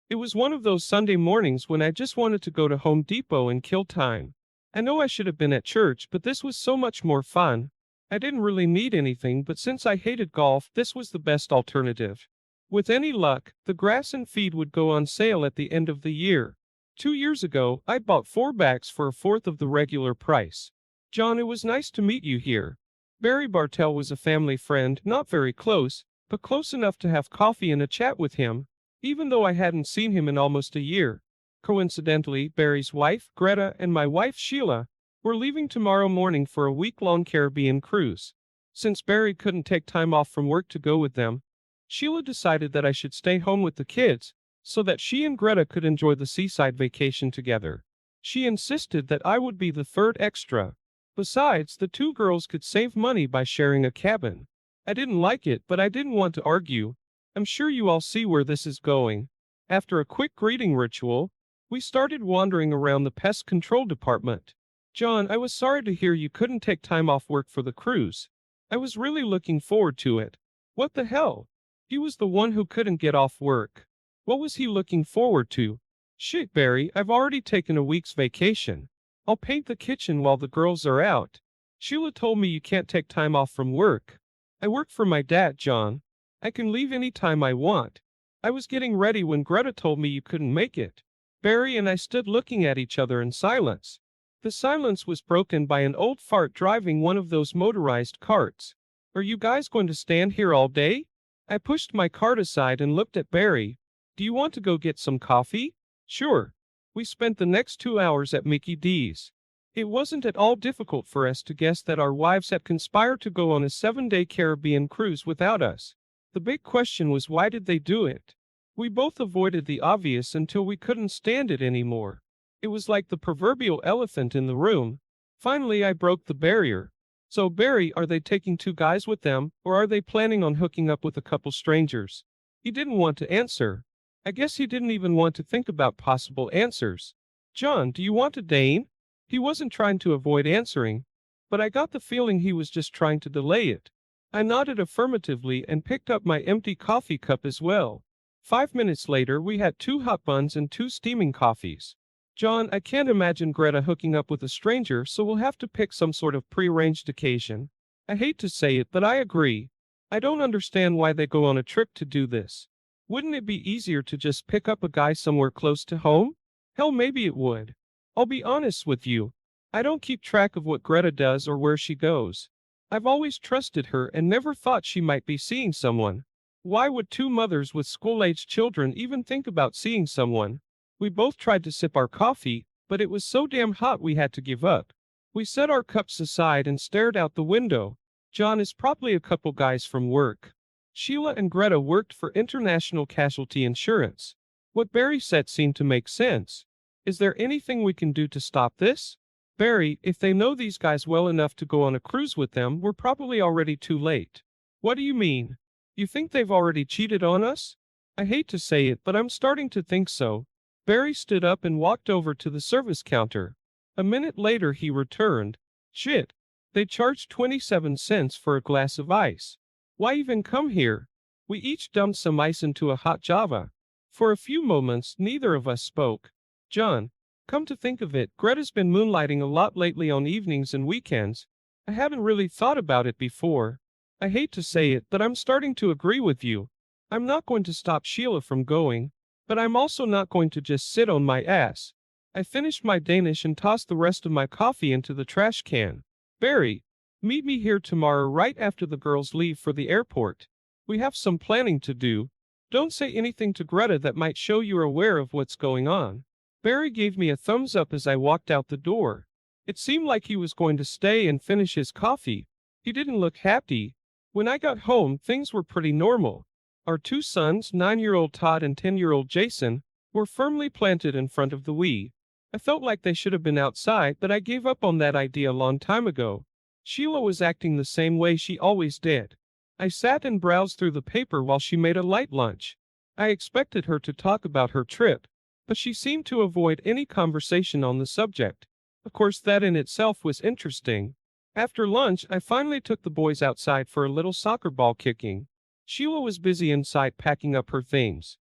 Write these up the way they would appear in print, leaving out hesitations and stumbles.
It was one of those Sunday mornings when I just wanted to go to Home Depot and kill time. I know I should have been at church, but this was so much more fun. I didn't really need anything, but since I hated golf, this was the best alternative. With any luck, the grass and feed would go on sale at the end of the year. 2 years ago, I bought 4 bags for a fourth of the regular price. John, it was nice to meet you here. Barry Bartell was a family friend, not very close, but close enough to have coffee and a chat with him, even though I hadn't seen him in almost a year. Coincidentally, Barry's wife, Greta, and my wife, Sheila, were leaving tomorrow morning for a week-long Caribbean cruise. Since Barry couldn't take time off from work to go with them, Sheila decided that I should stay home with the kids, so that she and Greta could enjoy the seaside vacation together. She insisted that I would be the third extra. Besides, the two girls could save money by sharing a cabin. I didn't like it, but I didn't want to argue. I'm sure you all see where this is going. After a quick greeting ritual, we started wandering around the pest control department. John, I was sorry to hear you couldn't take time off work for the cruise. I was really looking forward to it. What the hell? He was the one who couldn't get off work. What was he looking forward to? Shit, Barry, I've already taken a week's vacation. I'll paint the kitchen while the girls are out. Sheila told me you can't take time off from work. I work for my dad, John. I can leave any time I want. I was getting ready when Greta told me you couldn't make it. Barry and I stood looking at each other in silence. The silence was broken by an old fart driving one of those motorized carts. Are you guys going to stand here all day? I pushed my cart aside and looked at Barry. Do you want to go get some coffee? Sure. We spent the next 2 hours at Mickey D's. It wasn't at all difficult for us to guess that our wives had conspired to go on a 7-day Caribbean cruise without us. The big question was, why did they do it? We both avoided the obvious until we couldn't stand it anymore. It was like the proverbial elephant in the room. Finally, I broke the barrier. So, Barry, are they taking 2 guys with them, or are they planning on hooking up with a couple strangers? He didn't want to answer. I guess he didn't even want to think about possible answers. John, do you want a Dane? He wasn't trying to avoid answering, but I got the feeling he was just trying to delay it. I nodded affirmatively and picked up my empty coffee cup as well. 5 minutes later, we had 2 hot buns and 2 steaming coffees. John, I can't imagine Greta hooking up with a stranger, so we'll have to pick some sort of prearranged occasion. I hate to say it, but I agree. I don't understand why they go on a trip to do this. Wouldn't it be easier to just pick up a guy somewhere close to home? Hell, maybe it would. I'll be honest with you. I don't keep track of what Greta does or where she goes. I've always trusted her and never thought she might be seeing someone. Why would 2 mothers with school-aged children even think about seeing someone? We both tried to sip our coffee, but it was so damn hot we had to give up. We set our cups aside and stared out the window. John is probably a couple guys from work. Sheila and Greta worked for International Casualty Insurance. What Barry said seemed to make sense. Is there anything we can do to stop this? Barry, if they know these guys well enough to go on a cruise with them, we're probably already too late. What do you mean? You think they've already cheated on us? I hate to say it, but I'm starting to think so. Barry stood up and walked over to the service counter. A minute later he returned. Shit. They charged 27 cents for a glass of ice. Why even come here? We each dumped some ice into a hot Java. For a few moments, neither of us spoke. John, come to think of it, Greta's been moonlighting a lot lately on evenings and weekends. I haven't really thought about it before. I hate to say it, but I'm starting to agree with you. I'm not going to stop Sheila from going, but I'm also not going to just sit on my ass. I finished my Danish and tossed the rest of my coffee into the trash can. Barry, meet me here tomorrow right after the girls leave for the airport. We have some planning to do. Don't say anything to Greta that might show you're aware of what's going on. Barry gave me a thumbs up as I walked out the door. It seemed like he was going to stay and finish his coffee. He didn't look happy. When I got home, things were pretty normal. Our 2 sons, 9-year-old Todd and 10-year-old Jason, were firmly planted in front of the Wii. I felt like they should have been outside, but I gave up on that idea a long time ago. Sheila was acting the same way she always did. I sat and browsed through the paper while she made a light lunch. I expected her to talk about her trip, but she seemed to avoid any conversation on the subject. Of course, that in itself was interesting. After lunch, I finally took the boys outside for a little soccer ball kicking. Sheila was busy inside packing up her things.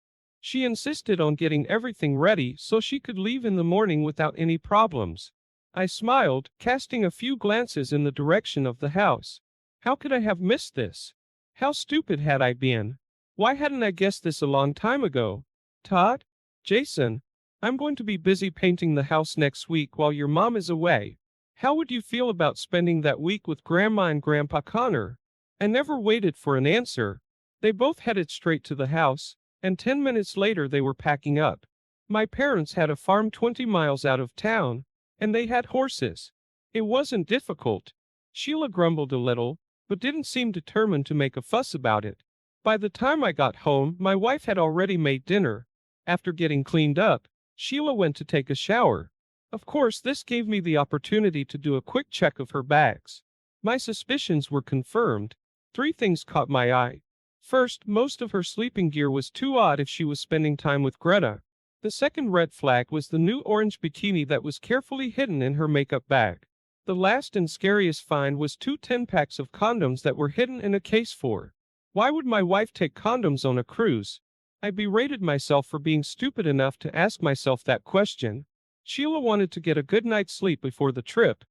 She insisted on getting everything ready so she could leave in the morning without any problems. I smiled, casting a few glances in the direction of the house. How could I have missed this? How stupid had I been? Why hadn't I guessed this a long time ago? Todd? Jason? I'm going to be busy painting the house next week while your mom is away. How would you feel about spending that week with Grandma and Grandpa Connor? I never waited for an answer. They both headed straight to the house, and 10 minutes later they were packing up. My parents had a farm 20 miles out of town, and they had horses. It wasn't difficult. Sheila grumbled a little, but didn't seem determined to make a fuss about it. By the time I got home, my wife had already made dinner. After getting cleaned up, Sheila went to take a shower. Of course, this gave me the opportunity to do a quick check of her bags. My suspicions were confirmed. 3 things caught my eye. First, most of her sleeping gear was too odd if she was spending time with Greta. The second red flag was the new orange bikini that was carefully hidden in her makeup bag. The last and scariest find was 2 10-packs of condoms that were hidden in a case for. Why would my wife take condoms on a cruise? I berated myself for being stupid enough to ask myself that question. Sheila wanted to get a good night's sleep before the trip,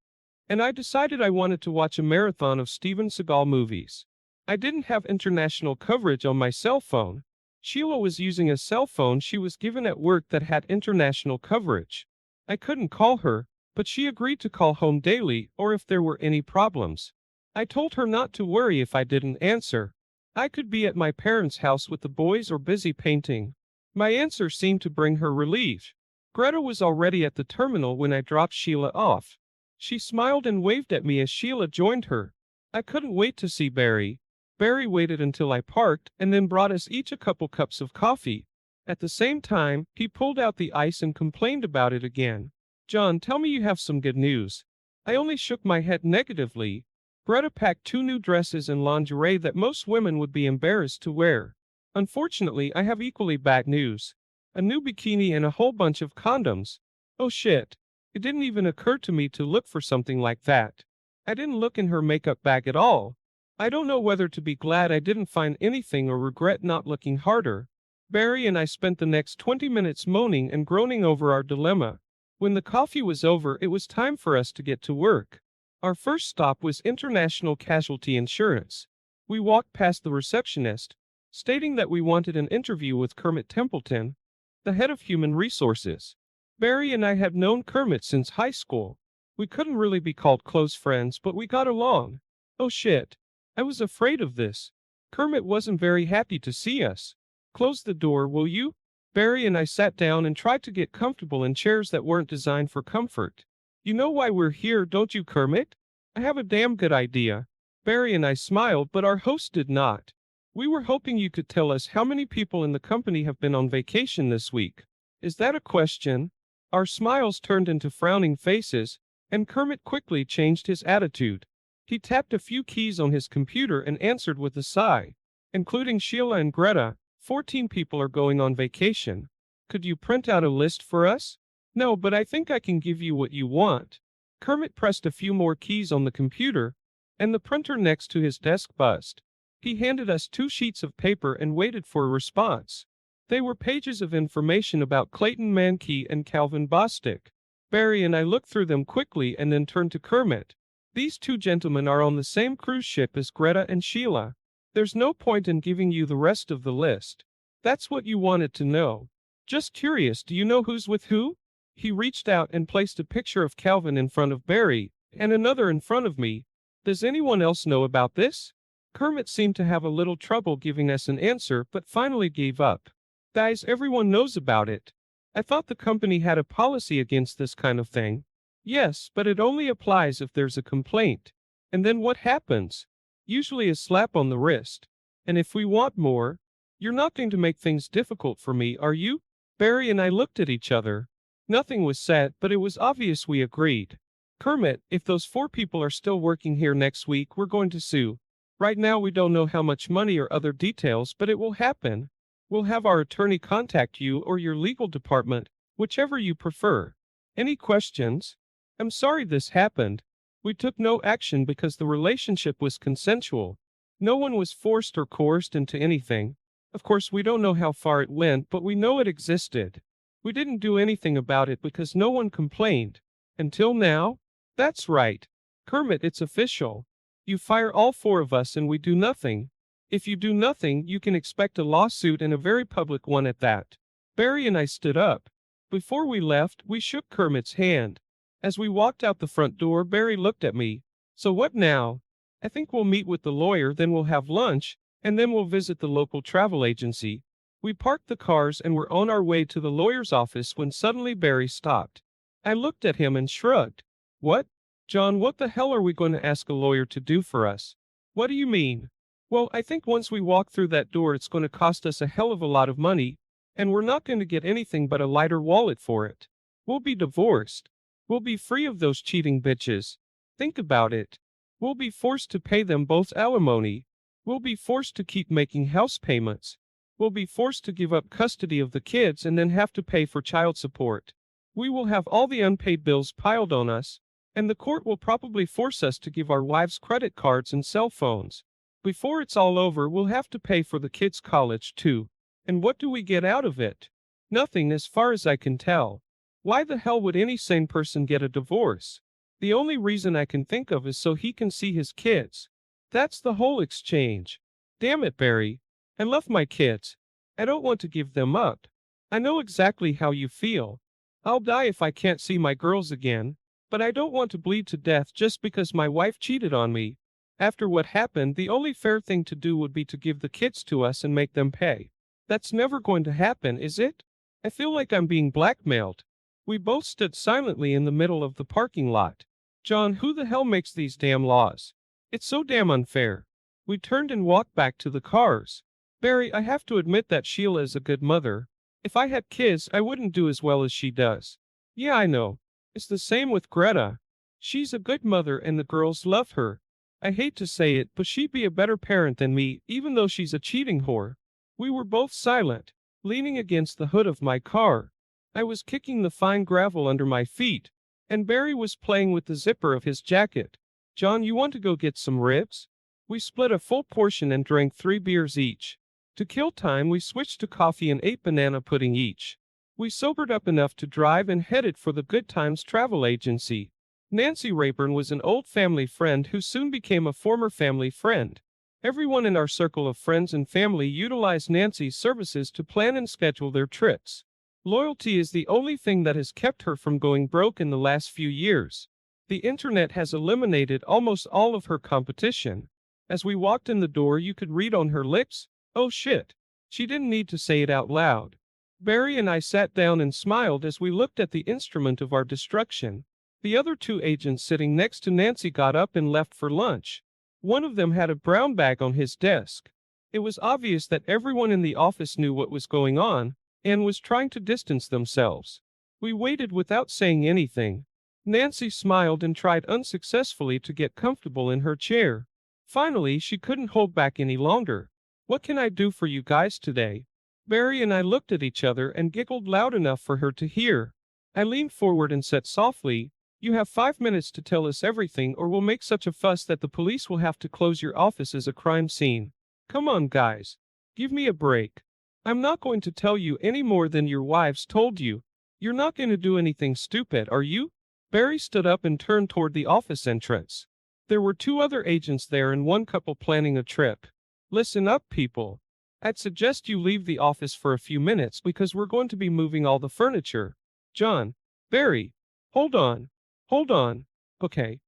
and I decided I wanted to watch a marathon of Steven Seagal movies. I didn't have international coverage on my cell phone. Sheila was using a cell phone she was given at work that had international coverage. I couldn't call her, but she agreed to call home daily or if there were any problems. I told her not to worry if I didn't answer. I could be at my parents' house with the boys or busy painting. My answer seemed to bring her relief. Greta was already at the terminal when I dropped Sheila off. She smiled and waved at me as Sheila joined her. I couldn't wait to see Barry. Barry waited until I parked and then brought us each a couple cups of coffee. At the same time, he pulled out the ice and complained about it again. John, tell me you have some good news. I only shook my head negatively. Greta packed 2 new dresses and lingerie that most women would be embarrassed to wear. Unfortunately, I have equally bad news. A new bikini and a whole bunch of condoms. Oh shit. It didn't even occur to me to look for something like that. I didn't look in her makeup bag at all. I don't know whether to be glad I didn't find anything or regret not looking harder. Barry and I spent the next 20 minutes moaning and groaning over our dilemma. When the coffee was over, it was time for us to get to work. Our first stop was International Casualty Insurance. We walked past the receptionist, stating that we wanted an interview with Kermit Templeton, the head of human resources. Barry and I had known Kermit since high school. We couldn't really be called close friends, but we got along. Oh shit. I was afraid of this. Kermit wasn't very happy to see us. Close the door, will you? Barry and I sat down and tried to get comfortable in chairs that weren't designed for comfort. You know why we're here, don't you, Kermit? I have a damn good idea. Barry and I smiled, but our host did not. We were hoping you could tell us how many people in the company have been on vacation this week. Is that a question? Our smiles turned into frowning faces, and Kermit quickly changed his attitude. He tapped a few keys on his computer and answered with a sigh. Including Sheila and Greta, 14 people are going on vacation. Could you print out a list for us? No, but I think I can give you what you want. Kermit pressed a few more keys on the computer, and the printer next to his desk buzzed. He handed us 2 sheets of paper and waited for a response. They were pages of information about Clayton Mankey and Calvin Bostic. Barry and I looked through them quickly and then turned to Kermit. These 2 gentlemen are on the same cruise ship as Greta and Sheila. There's no point in giving you the rest of the list. That's what you wanted to know. Just curious, do you know who's with who? He reached out and placed a picture of Calvin in front of Barry, and another in front of me. Does anyone else know about this? Kermit seemed to have a little trouble giving us an answer, but finally gave up. Guys, everyone knows about it. I thought the company had a policy against this kind of thing. Yes, but it only applies if there's a complaint. And then what happens? Usually a slap on the wrist. And if we want more, you're not going to make things difficult for me, are you? Barry and I looked at each other. Nothing was said, but it was obvious we agreed. Kermit, if those 4 people are still working here next week, we're going to sue. Right now we don't know how much money or other details, but it will happen. We'll have our attorney contact you or your legal department, whichever you prefer. Any questions? I'm sorry this happened. We took no action because the relationship was consensual. No one was forced or coerced into anything. Of course, we don't know how far it went, but we know it existed. We didn't do anything about it because no one complained. Until now? That's right. Kermit, it's official. You fire all four of us and we do nothing. If you do nothing, you can expect a lawsuit and a very public one at that. Barry and I stood up. Before we left, we shook Kermit's hand. As we walked out the front door, Barry looked at me. So what now? I think we'll meet with the lawyer, then we'll have lunch, and then we'll visit the local travel agency. We parked the cars and were on our way to the lawyer's office when suddenly Barry stopped. I looked at him and shrugged. What? John, what the hell are we going to ask a lawyer to do for us? What do you mean? Well, I think once we walk through that door it's going to cost us a hell of a lot of money, and we're not going to get anything but a lighter wallet for it. We'll be divorced. We'll be free of those cheating bitches. Think about it. We'll be forced to pay them both alimony. We'll be forced to keep making house payments. We'll be forced to give up custody of the kids and then have to pay for child support. We will have all the unpaid bills piled on us, and the court will probably force us to give our wives credit cards and cell phones. Before it's all over, we'll have to pay for the kids' college too. And what do we get out of it? Nothing, as far as I can tell. Why the hell would any sane person get a divorce? The only reason I can think of is so he can see his kids. That's the whole exchange. Damn it, Barry. I love my kids. I don't want to give them up. I know exactly how you feel. I'll die if I can't see my girls again, but I don't want to bleed to death just because my wife cheated on me. After what happened, the only fair thing to do would be to give the kids to us and make them pay. That's never going to happen, is it? I feel like I'm being blackmailed. We both stood silently in the middle of the parking lot. John, who the hell makes these damn laws? It's so damn unfair. We turned and walked back to the cars. Barry, I have to admit that Sheila is a good mother. If I had kids, I wouldn't do as well as she does. Yeah, I know. It's the same with Greta. She's a good mother and the girls love her. I hate to say it, but she'd be a better parent than me, even though she's a cheating whore. We were both silent, leaning against the hood of my car. I was kicking the fine gravel under my feet, and Barry was playing with the zipper of his jacket. John, you want to go get some ribs? We split a full portion and drank 3 beers each. To kill time, we switched to coffee and ate banana pudding each. We sobered up enough to drive and headed for the Good Times travel agency. Nancy Rayburn was an old family friend who soon became a former family friend. Everyone in our circle of friends and family utilized Nancy's services to plan and schedule their trips. Loyalty is the only thing that has kept her from going broke in the last few years. The internet has eliminated almost all of her competition. As we walked in the door, you could read on her lips, "Oh shit." She didn't need to say it out loud. Barry and I sat down and smiled as we looked at the instrument of our destruction. The other 2 agents sitting next to Nancy got up and left for lunch. One of them had a brown bag on his desk. It was obvious that everyone in the office knew what was going on and was trying to distance themselves. We waited without saying anything. Nancy smiled and tried unsuccessfully to get comfortable in her chair. Finally, she couldn't hold back any longer. "What can I do for you guys today?" Barry and I looked at each other and giggled loud enough for her to hear. I leaned forward and said softly, "You have 5 minutes to tell us everything or we'll make such a fuss that the police will have to close your office as a crime scene. Come on, guys. Give me a break. I'm not going to tell you any more than your wives told you. You're not going to do anything stupid, are you?" Barry stood up and turned toward the office entrance. There were 2 other agents there and one couple planning a trip. "Listen up, people. I'd suggest you leave the office for a few minutes because we're going to be moving all the furniture." John. Barry. Hold on. Hold on. Okay.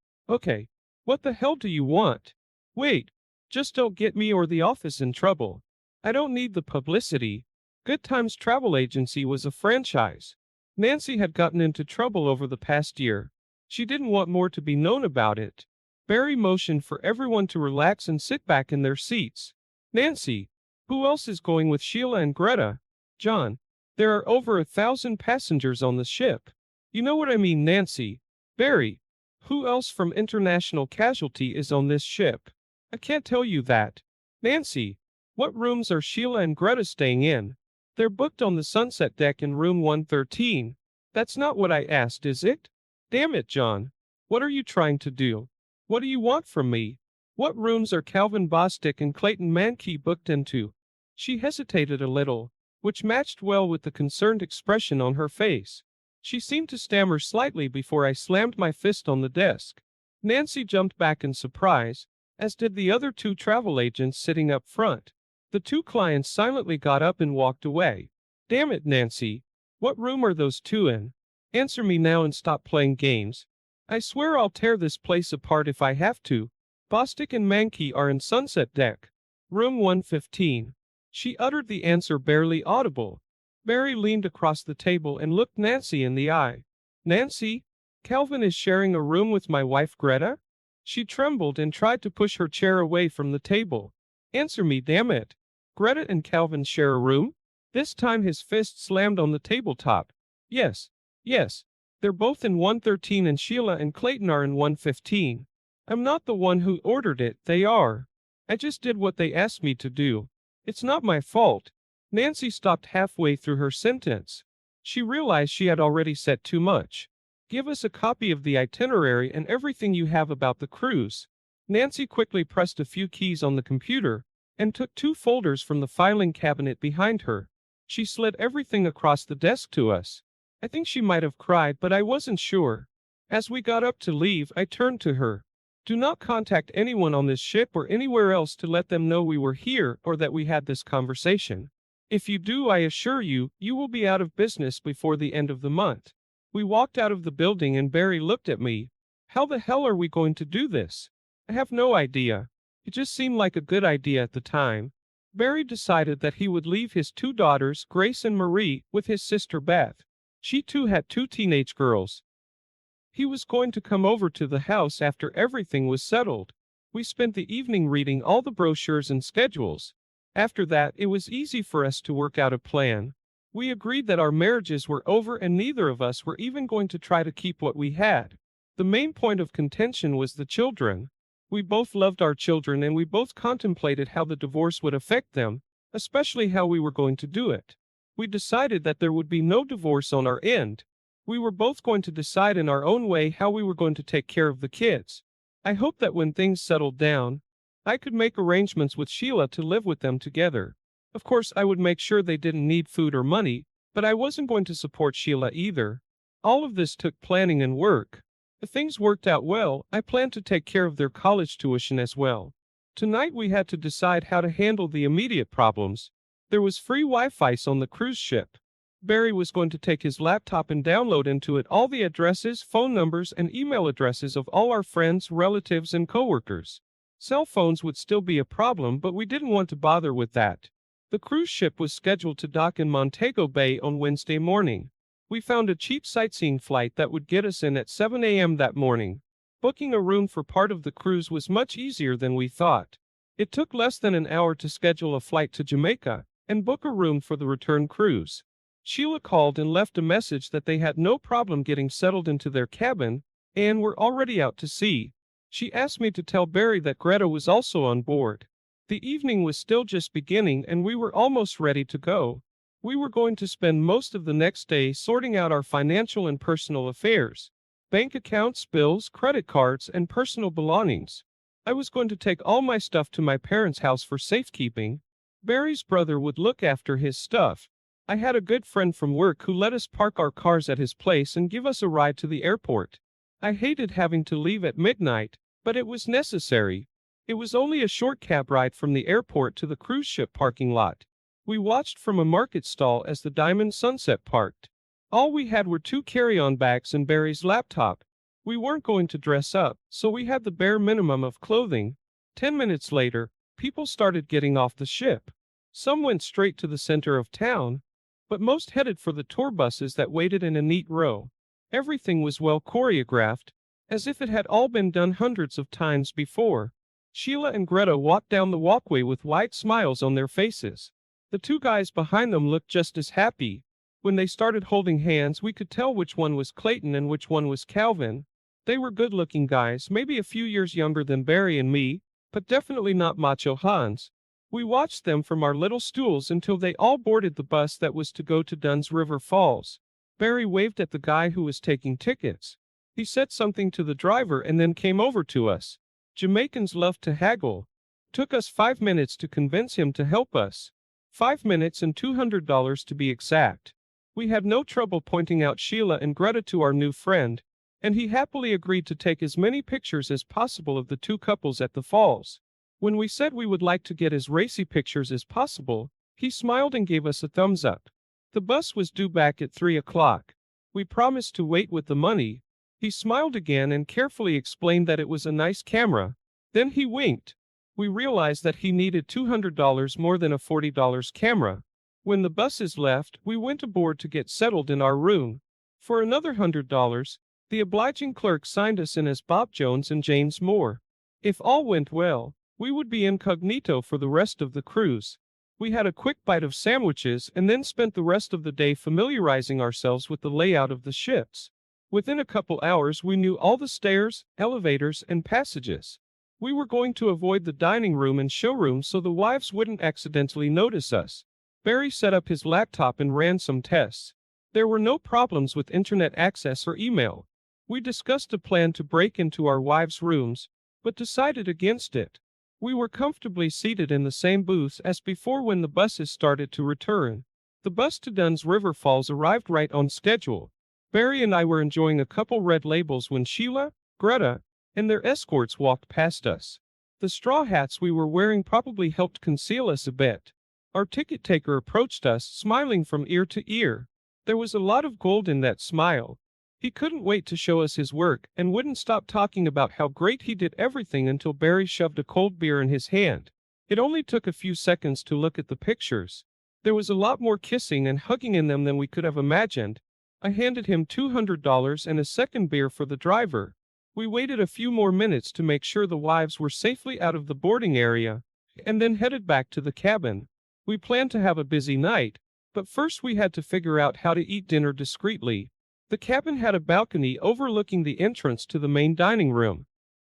What the hell do you want? Wait. Just don't get me or the office in trouble. I don't need the publicity. Good Times Travel Agency was a franchise. Nancy had gotten into trouble over the past year. She didn't want more to be known about it. Barry motioned for everyone to relax and sit back in their seats. Nancy. Who else is going with Sheila and Greta? John. There are over 1,000 passengers on the ship. You know what I mean, Nancy. Barry. Who else from International Casualty is on this ship? I can't tell you that. Nancy. What rooms are Sheila and Greta staying in? They're booked on the sunset deck in room 113. That's not what I asked, is it? Damn it, John. What are you trying to do? What do you want from me? What rooms are Calvin Bostic and Clayton Mankey booked into? She hesitated a little, which matched well with the concerned expression on her face. She seemed to stammer slightly before I slammed my fist on the desk. Nancy jumped back in surprise, as did the other two travel agents sitting up front. The two clients silently got up and walked away. Damn it, Nancy. What room are those two in? Answer me now and stop playing games. I swear I'll tear this place apart if I have to. Bostic and Mankey are in Sunset Deck. Room 115. She uttered the answer barely audible. Barry leaned across the table and looked Nancy in the eye. Nancy, Calvin is sharing a room with my wife Greta? She trembled and tried to push her chair away from the table. Answer me, damn it. Greta and Calvin share a room? This time his fist slammed on the tabletop. Yes. They're both in 113 and Sheila and Clayton are in 115. I'm not the one who ordered it, they are. I just did what they asked me to do. It's not my fault. Nancy stopped halfway through her sentence. She realized she had already said too much. Give us a copy of the itinerary and everything you have about the cruise. Nancy quickly pressed a few keys on the computer and took two folders from the filing cabinet behind her. She slid everything across the desk to us. I think she might have cried, but I wasn't sure. As we got up to leave, I turned to her. Do not contact anyone on this ship or anywhere else to let them know we were here or that we had this conversation. If you do, I assure you, you will be out of business before the end of the month. We walked out of the building and Barry looked at me. How the hell are we going to do this? I have no idea. It just seemed like a good idea at the time. Barry decided that he would leave his two daughters, Grace and Marie, with his sister Beth. She too had two teenage girls. He was going to come over to the house after everything was settled. We spent the evening reading all the brochures and schedules. After that, it was easy for us to work out a plan. We agreed that our marriages were over and neither of us were even going to try to keep what we had. The main point of contention was the children. We both loved our children and we both contemplated how the divorce would affect them, especially how we were going to do it. We decided that there would be no divorce on our end. We were both going to decide in our own way how we were going to take care of the kids. I hoped that when things settled down, I could make arrangements with Sheila to live with them together. Of course, I would make sure they didn't need food or money, but I wasn't going to support Sheila either. All of this took planning and work. If things worked out well, I planned to take care of their college tuition as well. Tonight we had to decide how to handle the immediate problems. There was free Wi-Fi on the cruise ship. Barry was going to take his laptop and download into it all the addresses, phone numbers, and email addresses of all our friends, relatives, and coworkers. Cell phones would still be a problem, but we didn't want to bother with that. The cruise ship was scheduled to dock in Montego Bay on Wednesday morning. We found a cheap sightseeing flight that would get us in at 7 a.m. that morning. Booking a room for part of the cruise was much easier than we thought. It took less than an hour to schedule a flight to Jamaica and book a room for the return cruise. Sheila called and left a message that they had no problem getting settled into their cabin and were already out to sea. She asked me to tell Barry that Greta was also on board. The evening was still just beginning and we were almost ready to go. We were going to spend most of the next day sorting out our financial and personal affairs. Bank accounts, bills, credit cards, and personal belongings. I was going to take all my stuff to my parents' house for safekeeping. Barry's brother would look after his stuff. I had a good friend from work who let us park our cars at his place and give us a ride to the airport. I hated having to leave at midnight, but it was necessary. It was only a short cab ride from the airport to the cruise ship parking lot. We watched from a market stall as the Diamond Sunset parked. All we had were 2 carry-on bags and Barry's laptop. We weren't going to dress up, so we had the bare minimum of clothing. 10 minutes later, people started getting off the ship. Some went straight to the center of town, but most headed for the tour buses that waited in a neat row. Everything was well choreographed, as if it had all been done hundreds of times before. Sheila and Greta walked down the walkway with wide smiles on their faces. The 2 guys behind them looked just as happy. When they started holding hands, we could tell which one was Clayton and which one was Calvin. They were good-looking guys, maybe a few years younger than Barry and me, but definitely not Macho Hans. We watched them from our little stools until they all boarded the bus that was to go to Dunn's River Falls. Barry waved at the guy who was taking tickets. He said something to the driver and then came over to us. Jamaicans love to haggle. Took us 5 minutes to convince him to help us. 5 minutes and $200 to be exact. We had no trouble pointing out Sheila and Greta to our new friend, and he happily agreed to take as many pictures as possible of the two couples at the falls. When we said we would like to get as racy pictures as possible, he smiled and gave us a thumbs up. The bus was due back at 3 o'clock. We promised to wait with the money. He smiled again and carefully explained that it was a nice camera. Then he winked. We realized that he needed $200 more than a $40 camera. When the buses left, we went aboard to get settled in our room. For another $100, the obliging clerk signed us in as Bob Jones and James Moore. If all went well, we would be incognito for the rest of the cruise. We had a quick bite of sandwiches and then spent the rest of the day familiarizing ourselves with the layout of the ships. Within a couple hours we knew all the stairs, elevators, and passages. We were going to avoid the dining room and showroom so the wives wouldn't accidentally notice us. Barry set up his laptop and ran some tests. There were no problems with internet access or email. We discussed a plan to break into our wives' rooms, but decided against it. We were comfortably seated in the same booths as before when the buses started to return. The bus to Dunn's River Falls arrived right on schedule. Barry and I were enjoying a couple red labels when Sheila, Greta, and their escorts walked past us. The straw hats we were wearing probably helped conceal us a bit. Our ticket taker approached us, smiling from ear to ear. There was a lot of gold in that smile. He couldn't wait to show us his work and wouldn't stop talking about how great he did everything until Barry shoved a cold beer in his hand. It only took a few seconds to look at the pictures. There was a lot more kissing and hugging in them than we could have imagined. I handed him $200 and a second beer for the driver. We waited a few more minutes to make sure the wives were safely out of the boarding area, and then headed back to the cabin. We planned to have a busy night, but first we had to figure out how to eat dinner discreetly. The cabin had a balcony overlooking the entrance to the main dining room.